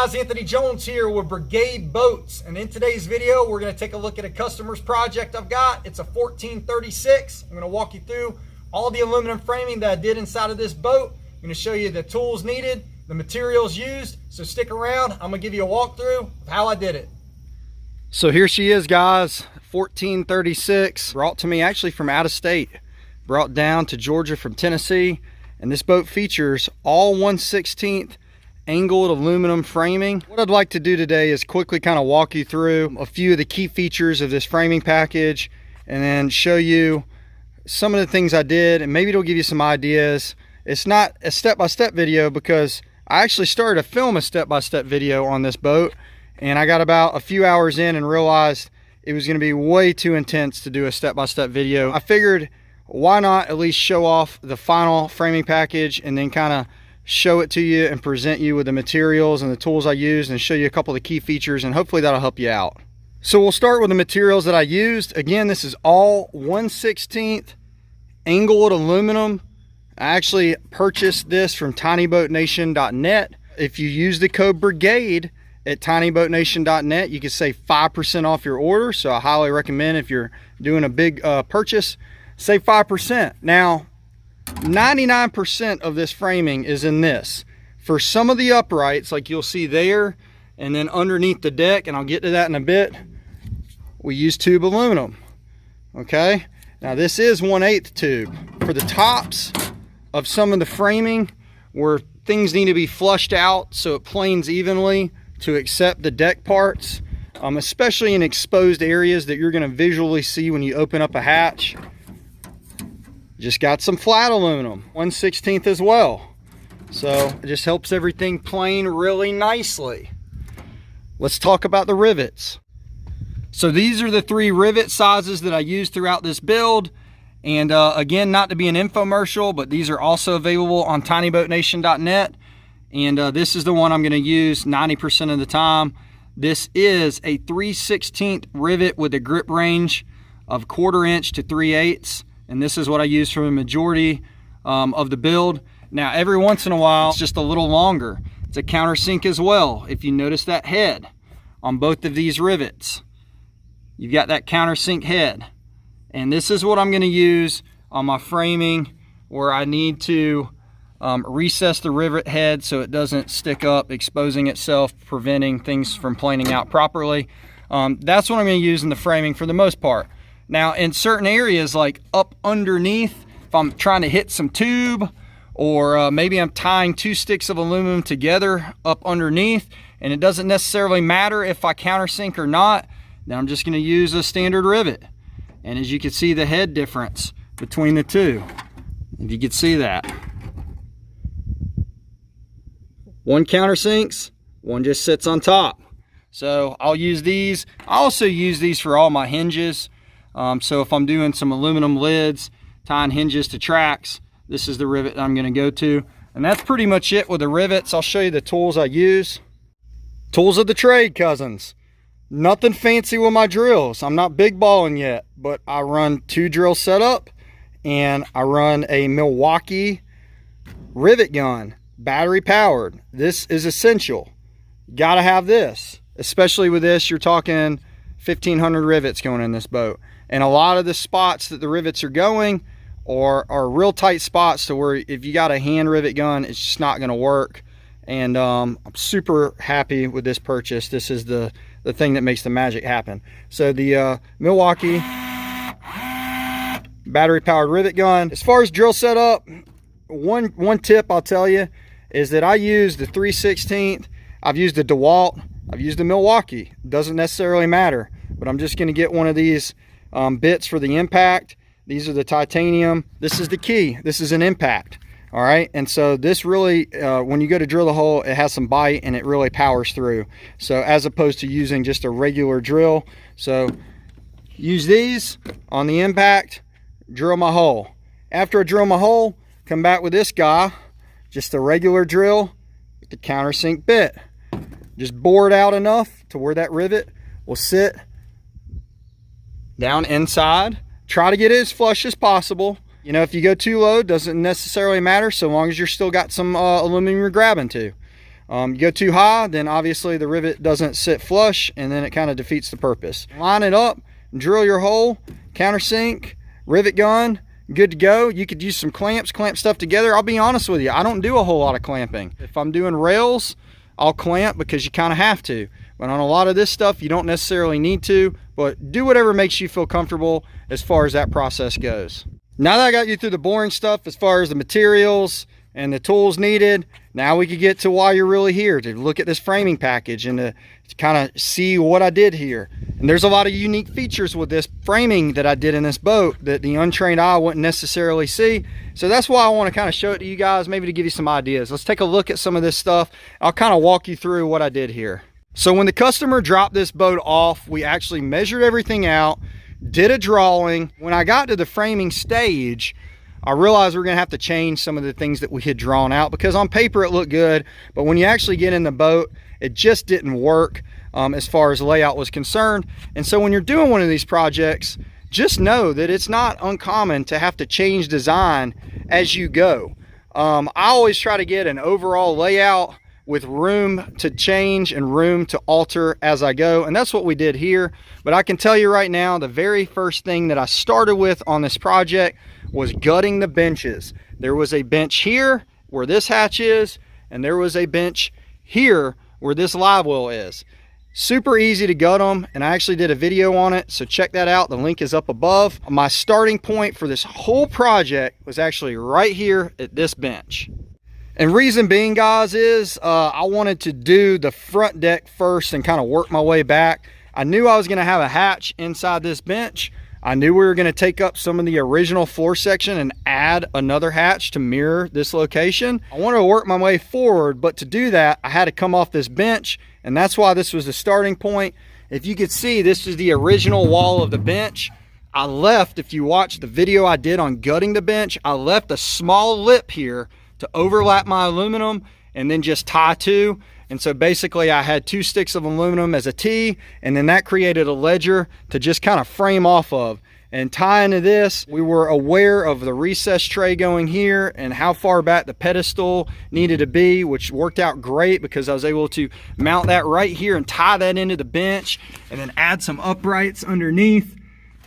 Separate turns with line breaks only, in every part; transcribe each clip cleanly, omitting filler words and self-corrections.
guys, Anthony Jones here with Brigade Boats, and in today's video we're going to take a look at a customer's project I've got. It's a 1436. I'm going to walk you through all the aluminum framing that I did inside of this boat. I'm going to show you the tools needed, the materials used, so stick around. I'm going to give you a walkthrough of how I did it. So here she is, guys, 1436, brought to me actually from out of state, brought down to Georgia from Tennessee, and this boat features all 1/16 angled aluminum framing. What I'd like to do today is quickly kind of walk you through a few of the key features of this framing package and then show you some of the things I did, and maybe it'll give you some ideas. It's not a step-by-step video because I actually started to film a step-by-step video on this boat, and I got about a few hours in and realized it was going to be way too intense to do a step-by-step video. I figured, why not at least show off the final framing package and then kind of show it to you and present you with the materials and the tools I used and show you a couple of the key features, and hopefully that'll help you out. So we'll start with the materials that I used. Again, this is all 1/16 angled aluminum. I actually purchased this from tinyboatnation.net. If you use the code BRIGADE at tinyboatnation.net, you can save 5% off your order. So I highly recommend, if you're doing a big purchase, save 5%. Now, 99% of this framing is in this. For some of the uprights, like you'll see there, and then underneath the deck, and I'll get to that in a bit, we use tube aluminum. Okay, now this is 1/8 tube. For the tops of some of the framing where things need to be flushed out so it planes evenly to accept the deck parts, especially in exposed areas that you're going to visually see when you open up a hatch, just got some flat aluminum, 1/16 as well. So it just helps everything plane really nicely. Let's talk about the rivets. So these are the 3 rivet sizes that I used throughout this build. And again, not to be an infomercial, but these are also available on tinyboatnation.net. And this is the one I'm going to use 90% of the time. This is a 3/16 rivet with a grip range of 1/4 inch to 3/8. And this is what I use for the majority of the build. Now, every once in a while, it's just a little longer. It's a countersink as well. If you notice that head on both of these rivets, you've got that countersink head. And this is what I'm going to use on my framing where I need to recess the rivet head so it doesn't stick up, exposing itself, preventing things from planing out properly. That's what I'm going to use in the framing for the most part. Now, in certain areas, like up underneath, if I'm trying to hit some tube, or maybe I'm tying 2 sticks of aluminum together up underneath, and it doesn't necessarily matter if I countersink or not, then I'm just going to use a standard rivet. And as you can see, the head difference between the two, if you can see that. One countersinks, one just sits on top. So I'll use these. I also use these for all my hinges. So if I'm doing some aluminum lids, tying hinges to tracks, this is the rivet I'm going to go to. And that's pretty much it with the rivets. I'll show you the tools I use. Tools of the trade, cousins. Nothing fancy with my drills. I'm not big balling yet, but I run 2 drill setup, and I run a Milwaukee rivet gun, battery powered. This is essential. Gotta have this. Especially with this, you're talking 1,500 rivets going in this boat. And a lot of the spots that the rivets are going are real tight spots to where if you got a hand rivet gun, it's just not going to work. And I'm super happy with this purchase. This is the thing that makes the magic happen. So the Milwaukee battery powered rivet gun. As far as drill setup, one tip I'll tell you is that I use the 3/16. I've used the DeWalt. I've used the Milwaukee. Doesn't necessarily matter, but I'm just going to get one of these bits for the impact. These are the titanium. This is the key. This is an impact. All right, and so this really, when you go to drill the hole, it has some bite and it really powers through. So as opposed to using just a regular drill. So use these on the impact, drill my hole. After I drill my hole, come back with this guy, just a regular drill with the countersink bit. Just bore it out enough to where that rivet will sit down inside. Try to get it as flush as possible. You know, if you go too low, doesn't necessarily matter so long as you're still got some aluminum you're grabbing to. You go too high, then obviously the rivet doesn't sit flush, and then it kind of defeats the purpose. Line it up, drill your hole, countersink, rivet gun, good to go. You could use some clamps, clamp stuff together. I'll be honest with you, I don't do a whole lot of clamping. If I'm doing rails, I'll clamp because you kind of have to. But on a lot of this stuff, you don't necessarily need to, but do whatever makes you feel comfortable as far as that process goes. Now that I got you through the boring stuff as far as the materials and the tools needed, now we could get to why you're really here, to look at this framing package and to kind of see what I did here. And there's a lot of unique features with this framing that I did in this boat that the untrained eye wouldn't necessarily see. So that's why I want to kind of show it to you guys, maybe to give you some ideas. Let's take a look at some of this stuff. I'll kind of walk you through what I did here. So when the customer dropped this boat off, we actually measured everything out, did a drawing. When I got to the framing stage, I realized we're gonna have to change some of the things that we had drawn out, because on paper it looked good, but when you actually get in the boat, it just didn't work as far as layout was concerned. And so when you're doing one of these projects, just know that it's not uncommon to have to change design as you go. I always try to get an overall layout with room to change and room to alter as I go, and that's what we did here. But I can tell you right now, the very first thing that I started with on this project was gutting the benches. There was a bench here where this hatch is, and there was a bench here where this live well is. Super easy to gut them, and I actually did a video on it, so check that out. The link is up above. My starting point for this whole project was actually right here at this bench. And reason being, guys, is I wanted to do the front deck first and kind of work my way back. I knew I was going to have a hatch inside this bench. I knew we were going to take up some of the original floor section and add another hatch to mirror this location. I wanted to work my way forward, but to do that, I had to come off this bench, and that's why this was the starting point. If you could see, this is the original wall of the bench. I left, if you watch the video I did on gutting the bench, I left a small lip here to overlap my aluminum and then just tie two. And so basically I had 2 sticks of aluminum as a T, and then that created a ledger to just kind of frame off of. And tying to this, we were aware of the recess tray going here and how far back the pedestal needed to be, which worked out great because I was able to mount that right here and tie that into the bench and then add some uprights underneath.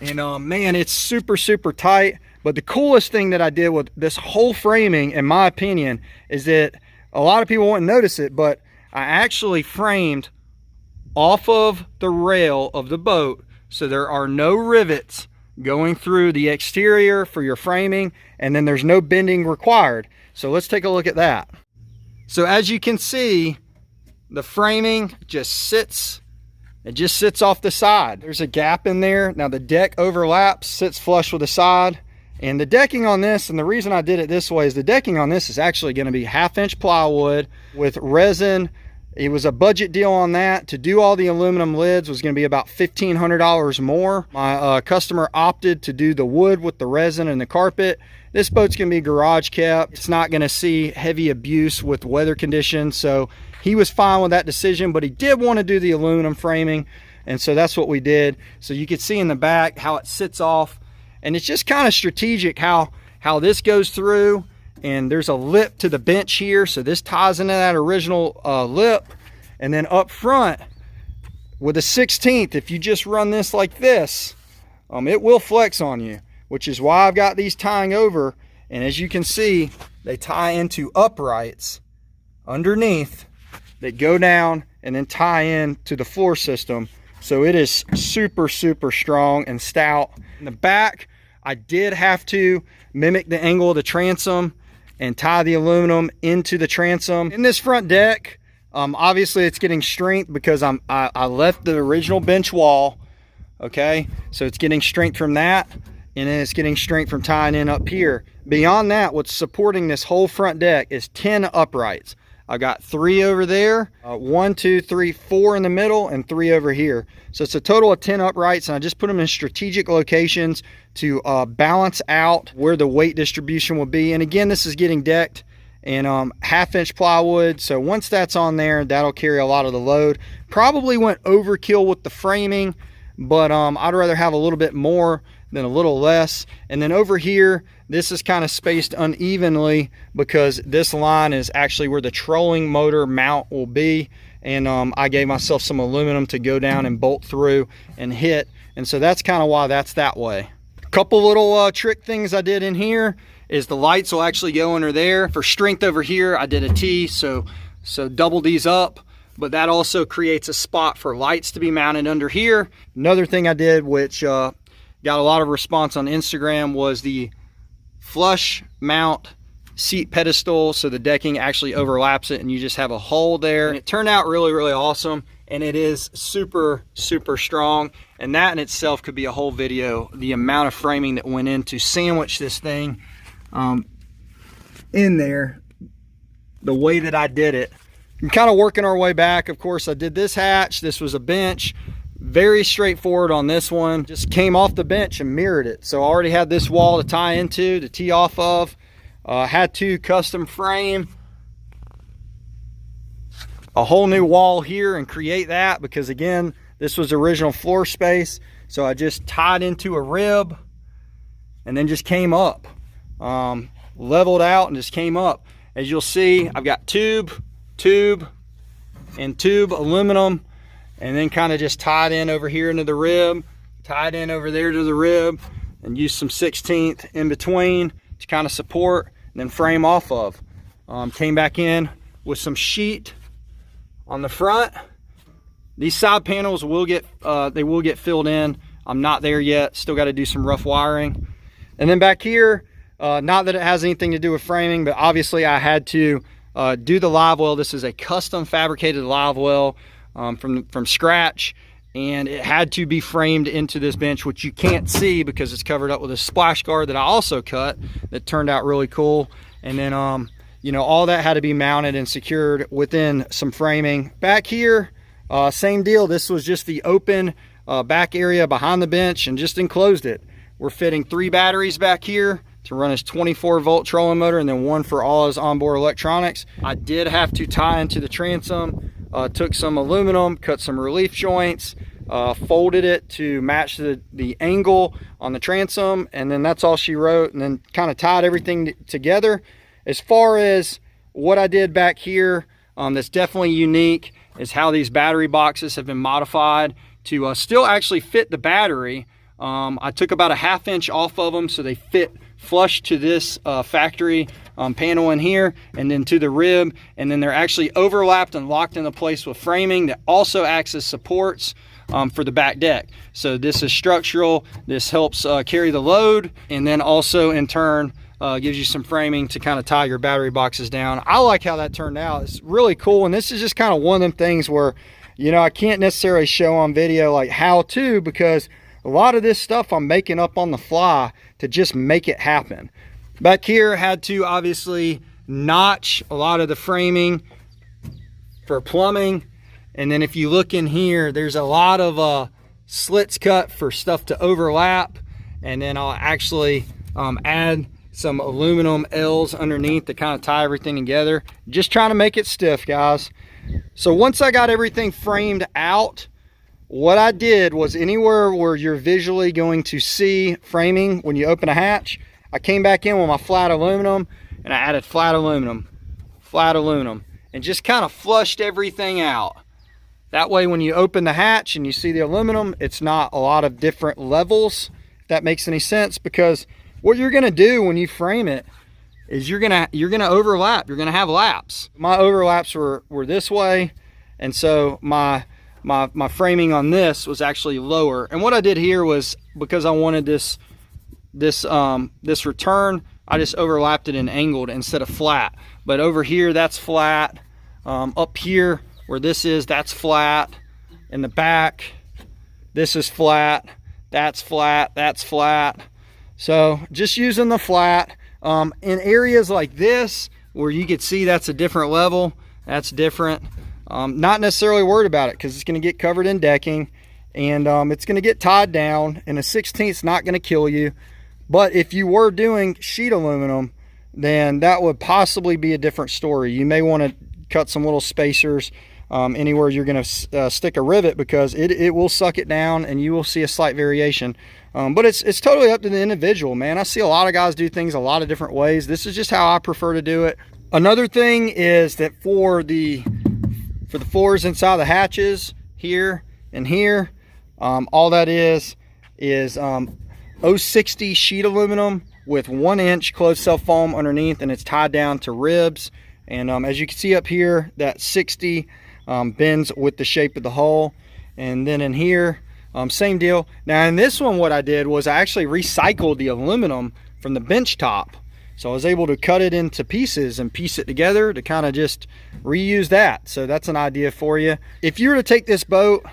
And man, it's super, super tight. But the coolest thing that I did with this whole framing, in my opinion, is that a lot of people won't notice it, but I actually framed off of the rail of the boat, so there are no rivets going through the exterior for your framing, and then there's no bending required. So let's take a look at that. So as you can see, the framing just sits, it just sits off the side. There's a gap in there. Now the deck overlaps, sits flush with the side. And the decking on this, and the reason I did it this way, is the decking on this is actually going to be 1/2-inch plywood with resin. It was a budget deal on that. To do all the aluminum lids was going to be about $1,500 more. My customer opted to do the wood with the resin and the carpet. This boat's going to be garage kept. It's not going to see heavy abuse with weather conditions, so he was fine with that decision, but he did want to do the aluminum framing, and so that's what we did. So you can see in the back how it sits off. And it's just kind of strategic how this goes through, and there's a lip to the bench here, so this ties into that original lip. And then up front with a 16th, if you just run this like this, it will flex on you, which is why I've got these tying over. And as you can see, they tie into uprights underneath that go down and then tie in to the floor system. So it is super, super strong and stout. In the back, I did have to mimic the angle of the transom and tie the aluminum into the transom. In this front deck, obviously it's getting strength because I left the original bench wall, okay? So it's getting strength from that, and then it's getting strength from tying in up here. Beyond that, what's supporting this whole front deck is 10 uprights. I got 3 over there, 1, 2, 3, 4 in the middle, and 3 over here. So it's a total of 10 uprights, and I just put them in strategic locations to balance out where the weight distribution will be. And again, this is getting decked in 1/2-inch plywood. So once that's on there, that'll carry a lot of the load. Probably went overkill with the framing, but I'd rather have a little bit more than a little less. And then over here, this is kind of spaced unevenly because this line is actually where the trolling motor mount will be. And I gave myself some aluminum to go down and bolt through and hit. And so that's kind of why that's that way. A couple little trick things I did in here is the lights will actually go under there. For strength over here, I did a T, so double these up. But that also creates a spot for lights to be mounted under here. Another thing I did, which got a lot of response on Instagram, was the flush mount seat pedestal, so the decking actually overlaps it and you just have a hole there. And it turned out really, really awesome, and it is super, super strong. And that in itself could be a whole video, the amount of framing that went in to sandwich this thing in there, the way that I did it. I'm kind of working our way back. Of course, I did this hatch. This was a bench. Very straightforward on this one. Just came off the bench and mirrored it. So I already had this wall to tie into, to tee off of. Had to custom frame a whole new wall here and create that, because again, this was original floor space. So I just tied into a rib and then just came up, leveled out and just came up. As you'll see, I've got tube, and tube aluminum, and then kind of just tied in over here into the rib, tied in over there to the rib, and use some 16th in between to kind of support and then frame off of. Came back in with some sheet on the front. These side panels will get they will get filled in. I'm not there yet, still got to do some rough wiring. And then back here, not that it has anything to do with framing, but obviously I had to do the live well. This is a custom fabricated live well from scratch, and it had to be framed into this bench, which you can't see because it's covered up with a splash guard that I also cut that turned out really cool. And then you know, all that had to be mounted and secured within some framing. Back here, same deal. This was just the open back area behind the bench and just enclosed it. We're fitting 3 batteries back here to run his 24-volt trolling motor, and then 1 for all his onboard electronics. I did have to tie into the transom, took some aluminum, cut some relief joints, folded it to match the angle on the transom, and then that's all she wrote, and then kind of tied everything together. As far as what I did back here, that's definitely unique, is how these battery boxes have been modified to still actually fit the battery. I took about a 1/2 inch off of them so they fit flush to this factory panel in here, and then to the rib, and then they're actually overlapped and locked into place with framing that also acts as supports for the back deck. So this is structural, this helps carry the load, and then also in turn gives you some framing to kind of tie your battery boxes down. I like how that turned out. It's really cool, and this is just kind of one of them things where, you know, I can't necessarily show on video like how to, because a lot of this stuff I'm making up on the fly to just make it happen. Back here, had to obviously notch a lot of the framing for plumbing. And then if you look in here, there's a lot of slits cut for stuff to overlap. And then I'll actually add some aluminum L's underneath to kind of tie everything together. Just trying to make it stiff, guys. So once I got everything framed out, what I did was anywhere where you're visually going to see framing when you open a hatch, I came back in with my flat aluminum and I added flat aluminum, and just kind of flushed everything out. That way when you open the hatch and you see the aluminum, it's not a lot of different levels, if that makes any sense, because what you're gonna do when you frame it is you're gonna overlap, you're gonna have laps. My overlaps were this way, and so my framing on this was actually lower. And what I did here was, because I wanted this return, I just overlapped it and angled instead of flat. But over here, that's flat. Up here where this is, that's flat. In the back, this is flat. That's flat. That's flat. So just using the flat. In areas like this where you could see that's a different level, that's different. Not necessarily worried about it because it's going to get covered in decking, and it's going to get tied down, and a 16th is not going to kill you. But if you were doing sheet aluminum, then that would possibly be a different story. You may want to cut some little spacers anywhere you're going to stick a rivet, because it will suck it down and you will see a slight variation. But it's totally up to the individual, man. I see a lot of guys do things a lot of different ways. This is just how I prefer to do it. Another thing is that for the floors inside the hatches here and here, all that is 060 sheet aluminum with 1 inch closed cell foam underneath, and it's tied down to ribs. And as you can see up here, that 60 bends with the shape of the hull. And then in here, same deal. Now in this one, what I did was I actually recycled the aluminum from the bench top. So I was able to cut it into pieces and piece it together to kind of just reuse that. So that's an idea for you. If you were to take this boat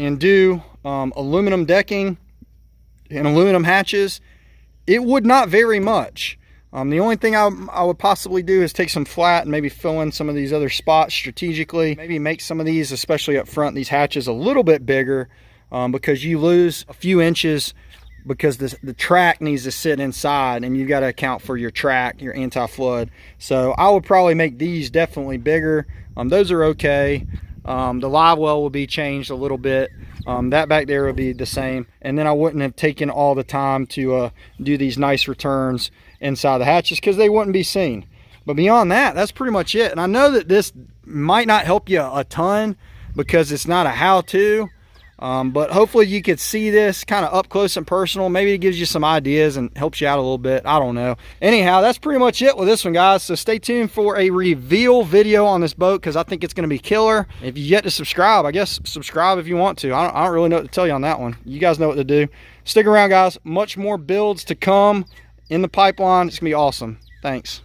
and do aluminum decking and aluminum hatches, it would not vary much. The only thing I would possibly do is take some flat and maybe fill in some of these other spots strategically. Maybe make some of these, especially up front, these hatches a little bit bigger, because you lose a few inches because the track needs to sit inside, and you've got to account for your track, your anti-flood. So I would probably make these definitely bigger. Those are okay. The live well will be changed a little bit. That back there will be the same. And then I wouldn't have taken all the time to do these nice returns inside the hatches, because they wouldn't be seen. But beyond that, that's pretty much it. And I know that this might not help you a ton because it's not a how-to, but hopefully you could see this kind of up close and personal. Maybe it gives you some ideas and helps you out a little bit. I don't know. Anyhow, that's pretty much it with this one, guys. So stay tuned for a reveal video on this boat, because I think it's going to be killer. If you yet to subscribe, I guess subscribe if you want to. I don't really know what to tell you on that one. You guys know what to do. Stick around, guys. Much more builds to come in the pipeline. It's going to be awesome. Thanks.